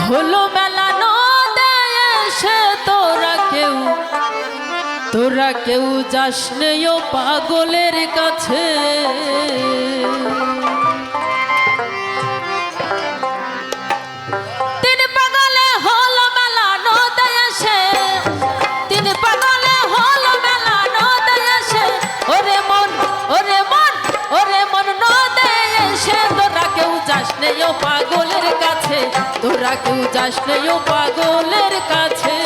হলো মেলা নদে এসে তোরা কেউ যাস নেও পাগলের কাছে। পাগলের কাছে তোরা কেউ যাস নেও পাগলের কাছে।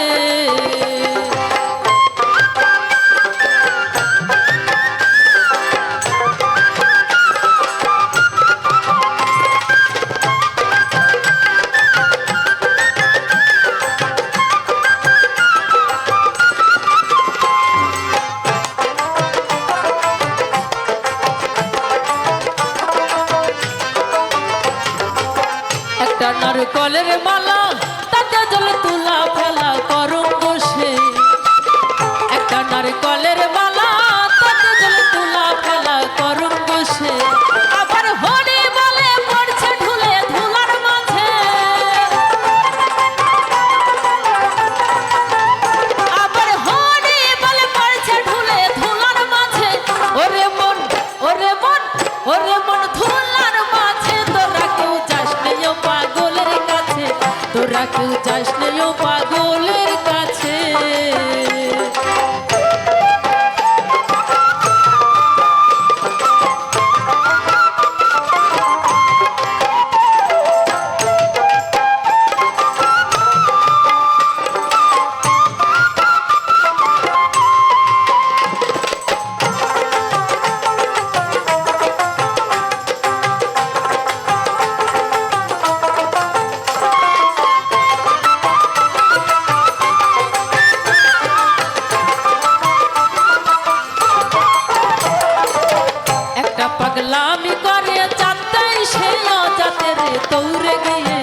নারকলের মালা তাতে জল তুলা ফেলা করুন বসে। একটা নারকলের মালা তাতে জল তুলা ফেলা করুন বসে। আবার হরি বলে পড়ছে ঢুলে ধুলার মাঝে। আবার হরি বলে পড়ছে ঢুলে ধুলার মাঝে। ওরে মন ওরে মন ওরে মন ধুলার মাঝে তোরা কেউ যাস নেও পাগলের কাছে। তোরা কেউ যাস নেও পাগলের কাছে। পাগলামি করে চাঁদাই সে অজাতের দৌড়ে গিয়ে।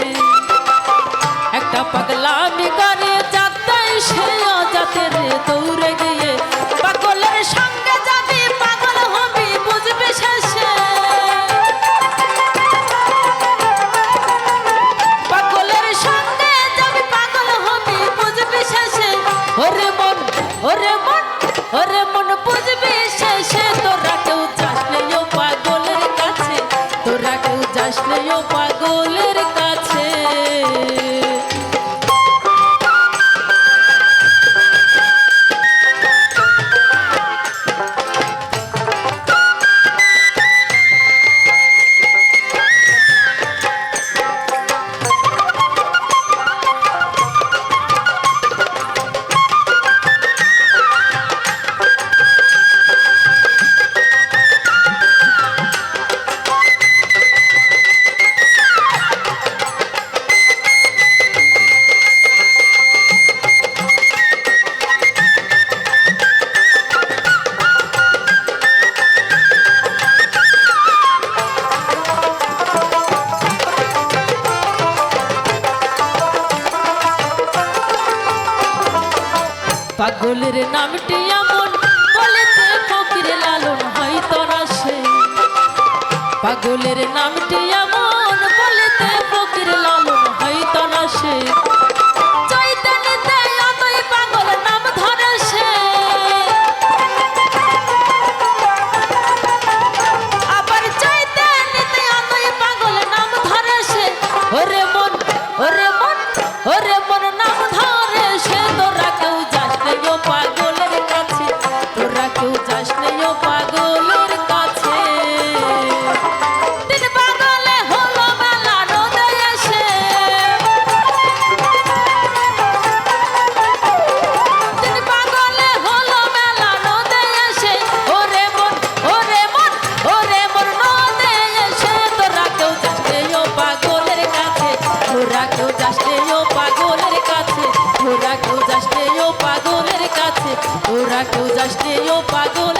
একটা পাগলামি করে চাঁদাই সে অজাতের দৌড়ে গিয়ে। পাগলের সঙ্গে যাবি পাগল হবি বুঝবি শেষে। পাগলের সঙ্গে যাবি পাগল হবি বুঝবি শেষে। ওরে মন ওরে মন ওরে মন বুঝবি শেষে। তোরা কেউ যাস নেও পাগলের কাছে। তোরা কেউ যাস নেও পাগলের কাছে। পাগলের নামটি এমন বলেতে ফকির লালন হয়তো না সে। পাগলের নামটি এমন বলেতে ফকির লালন হয়তো না সে। চৈতন্যতে এতই পাগল নাম ধরে সে। আবার চৈতন্যতে এতই পাগল নাম ধরে সে। ওরে মন ওরে মন ওরে মন নাম ধরে সে। তোরা কেউ যাস নেও পাগলের কাছে। তোরা কেউ যাস নেও পাগলের কাছে। দিন পাগলে হলো মেলা নদে এসে। দিন পাগলে হলো মেলা নদে এসে। ওরে মন ওরে মন ওরে মন নদে এসে। তোরা কেউ যাস নেও পাগলের কাছে। তোরা কেউ যাস নেও পাগলের কাছে। তোরা কেউ যাস নেও পাগলের কাছে। তোরা কেউ যাস নেও পাগল